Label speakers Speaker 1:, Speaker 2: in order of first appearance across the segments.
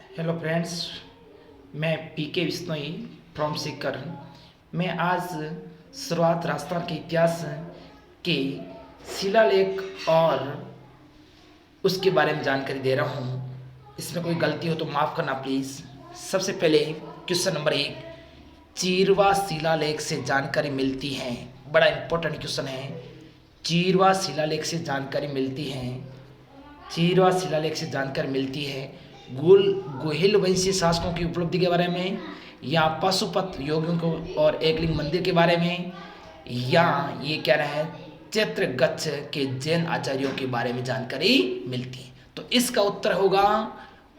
Speaker 1: Hello friends, मैं पीके Bishnoi from Sikar. मैं आज शुरुआत राजस्थान के इतिहास के शिलालेख और उसके बारे में जानकारी दे रहा हूँ। इसमें कोई गलती हो तो माफ़ करना प्लीज़। सबसे पहले क्वेश्चन नंबर 1, चीरवा शिलालेख से जानकारी मिलती है। बड़ा इंपॉर्टेंट क्वेश्चन है। चीरवा शिलालेख से जानकारी मिलती है। चीरवा शिलालेख से जानकारी मिलती है गोहिल वंशीय शासकों की उपलब्धि के बारे में, या पशुपत योगियों को और एकलिंग मंदिर के बारे में, या ये कह रहे हैं चित्रगच्छ के जैन आचार्यों के बारे में जानकारी मिलती है। तो इसका उत्तर होगा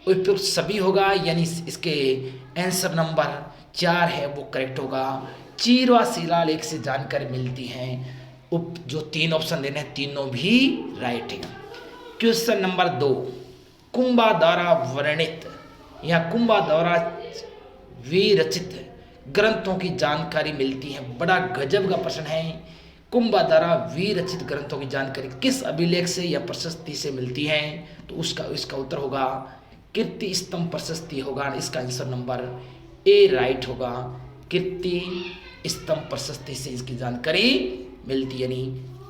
Speaker 1: उपयुक्त सभी होगा, यानी इसके आंसर नंबर 4 है वो करेक्ट होगा। चीरवा शिलालेख से जानकारी मिलती है। जो 3 ऑप्शन देने हैं तीनों भी राइट है। क्वेश्चन नंबर 2, कुंभा द्वारा वर्णित या कुंभा द्वारा विरचित ग्रंथों की जानकारी मिलती है। बड़ा गजब का प्रश्न है। कुंभा द्वारा विरचित ग्रंथों की जानकारी किस अभिलेख से या प्रशस्ति से मिलती है? तो इसका उत्तर होगा कीर्ति स्तंभ प्रशस्ति होगा। इसका आंसर नंबर ए राइट होगा। कीर्ति स्तंभ प्रशस्ति से इसकी जानकारी मिलती, यानी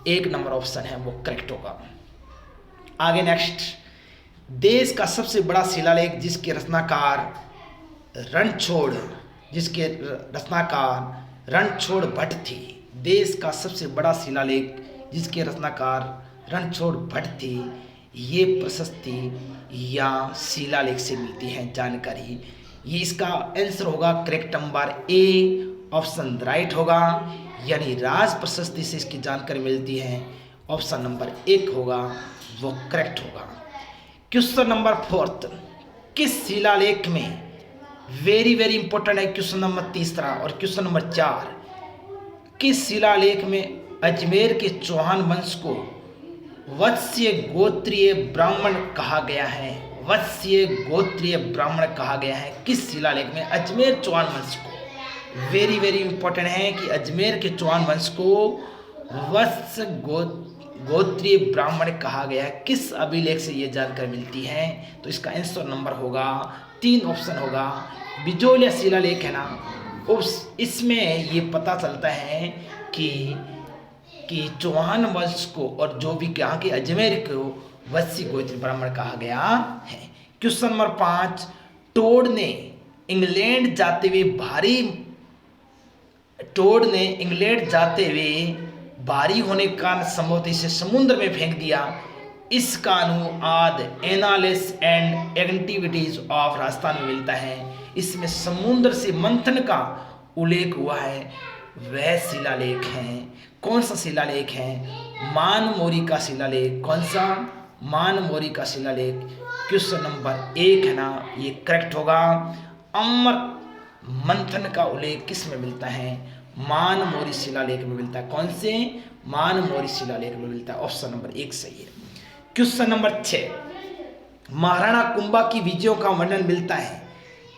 Speaker 1: 1 नंबर ऑप्शन है वो करेक्ट होगा। आगे नेक्स्ट, देश का सबसे बड़ा शिलालेख जिसके रचनाकार रणछोड़ भट्ट थी। देश का सबसे बड़ा शिलालेख जिसके रचनाकार रणछोड़ भट्ट थी। ये प्रशस्ति या शिलालेख से मिलती है जानकारी। ये इसका आंसर होगा correct number A option right होगा, यानी राज प्रशस्ति से इसकी जानकारी मिलती है। ऑप्शन नंबर 1 होगा वो करेक्ट होगा। क्वेश्चन नंबर 4, किस शिलालेख में वेरी इंपॉर्टेंट है क्वेश्चन नंबर 3 और क्वेश्चन नंबर 4, किस शिलालेख में अजमेर के चौहान वंश को वत्स्य गोत्रीय ब्राह्मण कहा गया है? वत्स्य गोत्रीय ब्राह्मण कहा गया है किस शिलालेख में अजमेर चौहान वंश को? वेरी इंपॉर्टेंट है कि अजमेर के चौहान वंश को वत्स्य गोत्रीय ब्राह्मण कहा गया है। किस अभिलेख से ये जानकारी मिलती है? तो इसका आंसर नंबर होगा 3 ऑप्शन होगा। बिजोलिया शिलालेख है ना, इसमें ये पता चलता है कि चौहान वंश को और जो भी यहाँ के अजमेर को वत्स्य गोत्रीय ब्राह्मण कहा गया है। क्वेश्चन नंबर 5, टोड ने इंग्लैंड जाते हुए भारी होने के कारण संभवतः इसे समुद्र में फेंक दिया। इसका अनुवाद annals and activities of Rajasthan में मिलता है। इसमें समुद्र से मंथन का उल्लेख हुआ है। वह शिलालेख है, कौन सा शिलालेख है? मानमोरी का शिलालेख। कौन सा? मानमोरी का शिलालेख। क्वेश्चन नंबर 1 है ना, ये करेक्ट होगा। अमर मंथन का उल्लेख किस में मिलता है? मानमोरी शिलालेख में मिलता है। कौन से? मानमोरी शिलालेख में मिलता है। ऑप्शन नंबर 1 सही है। क्वेश्चन नंबर 6, महाराणा कुंभा की विजयों का वर्णन मिलता है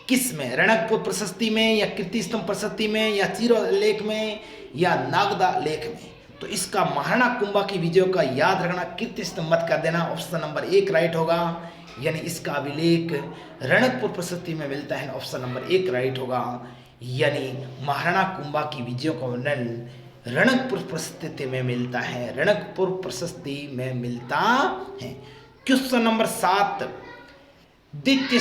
Speaker 1: किस में? रणकपुर प्रशस्ति में, या कीर्ति स्तंभ प्रशस्ति में, या चिरलेख में, या नागदा लेख में? तो इसका महाराणा कुंभा की विजयों का याद रखना, कीर्ति स्तंभ मत कर देना। ऑप्शन नंबर 1 राइट होगा, यानी इसका अभिलेख रणकपुर प्रशस्ति में मिलता है। ऑप्शन नंबर 1 राइट होगा, यानी महाराणा कुंभा की विजयों का वर्णन रणकपुर प्रशस्ति में मिलता है। रणकपुर प्रशस्ति में मिलता है। क्वेश्चन नंबर 7, द्वितीय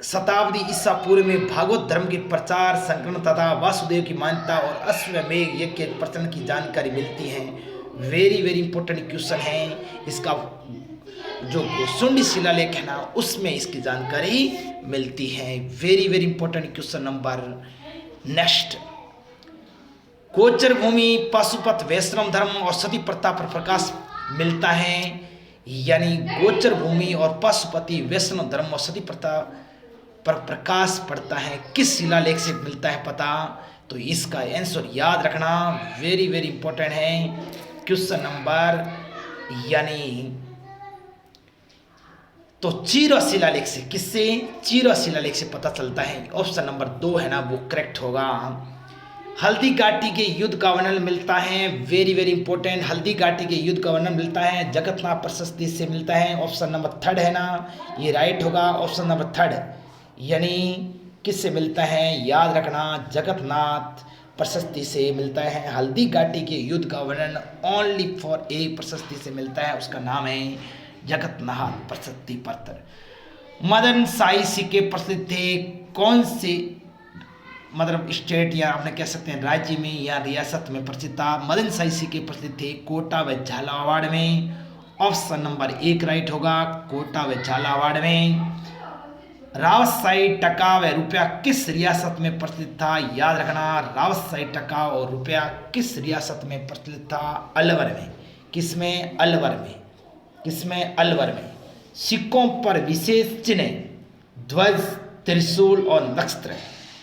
Speaker 1: शताब्दी ईसा पूर्व में भागवत धर्म के प्रचार, संकलन तथा वासुदेव की मान्यता और अश्वमेध यज्ञ के प्रचलन की जानकारी मिलती है। वेरी इंपॉर्टेंट क्वेश्चन है। इसका जो गोसुंडी शिलालेख है ना, उसमें इसकी जानकारी मिलती है। Very important question number next, गोचर भूमि, पशुपत, वैष्णव धर्म और सती प्रथा पर प्रकाश मिलता है। यानी गोचर भूमि और पशुपति, वैष्णव धर्म और सती प्रथा पर प्रकाश पड़ता है किस शिलालेख से मिलता है पता? तो इसका आंसर याद रखना वेरी इंपॉर्टेंट है। क्वेश्चन नंबर यानी तो चीरवा शिलालेख से, किससे? चीरवा शिलालेख से पता चलता है। ऑप्शन नंबर 2 है ना वो करेक्ट होगा। हल्दी घाटी के युद्ध का वर्णन मिलता है। वेरी इंपॉर्टेंट, हल्दी घाटी के युद्ध का वर्णन मिलता है जगन्नाथ प्रशस्ति से मिलता है। ऑप्शन नंबर 3 है ना, ये राइट होगा। ऑप्शन नंबर 3 यानी किससे मिलता है? याद रखना, जगन्नाथ प्रशस्ति से मिलता है। हल्दी घाटी के युद्ध का वर्णन ओनली फॉर ए प्रशस्ति से मिलता है, उसका नाम है जगन्नाथ प्रशस्ति पत्र। मदन शाही सिक्के प्रसिद्ध थे कौन से मतलब स्टेट या आपने कह सकते हैं राज्य में या रियासत में प्रसिद्ध था? मदन शाही सिक्के प्रसिद्ध थे कोटा व झालावाड़ में। ऑप्शन नंबर 1 राइट होगा, कोटा व झालावाड़ में। रावतशाही टका व रुपया किस रियासत में प्रचलित था? याद रखना, रावतशाही टका और रुपया किस रियासत में प्रचलित था? अलवर में। किसमें? अलवर में। किसमें? अलवर में। सिक्कों पर विशेष चिन्ह ध्वज, त्रिशूल और नक्षत्र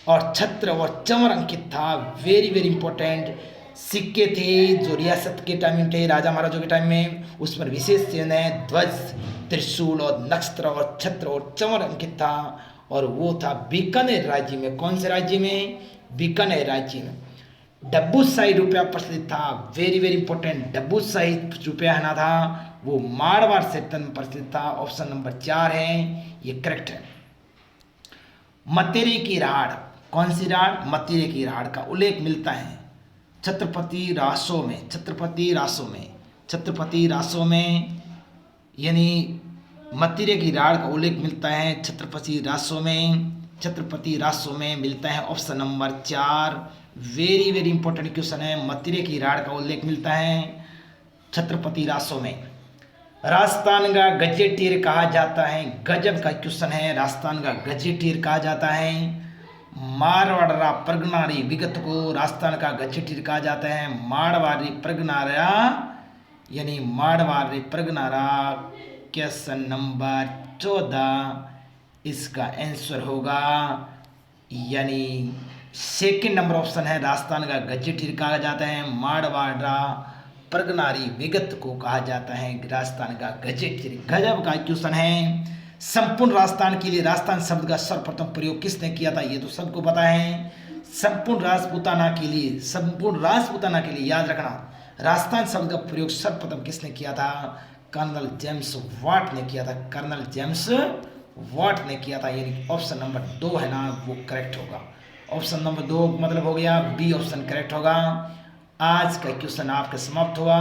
Speaker 1: और छत्र और चमर अंकित था। वेरी वेरी इंपॉर्टेंट सिक्के थे जो रियासत के टाइम में थे, राजा महाराजों के टाइम में, उस पर विशेष चिन्ह है ध्वज, त्रिशूल और नक्षत्र और छत्र और चमर अंकित था, और वो था बीकानेर राज्य में। कौन से राज्य में? बीकानेर राज्य में। डब्बू शाही रुपया प्रचलित था। वेरी वेरी इंपॉर्टेंट, डब्बू शाही रुपया है ना था, वो मारवाड़ क्षेत्र में प्रचलित था। ऑप्शन नंबर 4 है, ये करेक्ट है। मतेरे की राड़, कौन सी राड़? मतेरे की राड़ का उल्लेख मिलता है छत्रपति रासो में। छत्रपति रासो में। छत्रपति रासो में, यानी मतिरे की राड़ का उल्लेख मिलता है छत्रपति रासो में। छत्रपति रासो में मिलता है। Option number 4 very very important question है। मतिरे की राड़ का उल्लेख मिलता है छत्रपति रासो में। राजस्थान का गजेटियर कहा जाता है, गजब का क्वेश्चन है। राजस्थान का गजेटियर कहा जाता है। मारवाड़ा प्रगनारी विगत को राजस्थान का गजेटियर कहा जाता है। मारवाड़ी प्रगनारा यानी मारवाड़ी प्रगनारा। क्वेश्चन नंबर 14 इसका आंसर होगा, यानी सेकंड नंबर ऑप्शन है। राजस्थान का गजेटियर कहा जाता है, मारवाड़ा प्रगनारी विगत को कहा जाता है राजस्थान का गजेटियर। गजब का क्वेश्चन है। संपूर्ण राजस्थान के लिए राजस्थान शब्द का सर्वप्रथम प्रयोग किसने किया था? ये तो सबको पता है। संपूर्ण राजपूताना के लिए, संपूर्ण राजपूताना के लिए याद रखना, राजस्थान शब्द का प्रयोग सर्वप्रथम किसने किया था? कर्नल जेम्स वाट ने किया था। कर्नल जेम्स वाट ने किया था, यानी ऑप्शन नंबर 2 है ना, वो करेक्ट होगा। ऑप्शन नंबर 2 मतलब हो गया बी ऑप्शन करेक्ट होगा। आज का क्वेश्चन आपका समाप्त हुआ।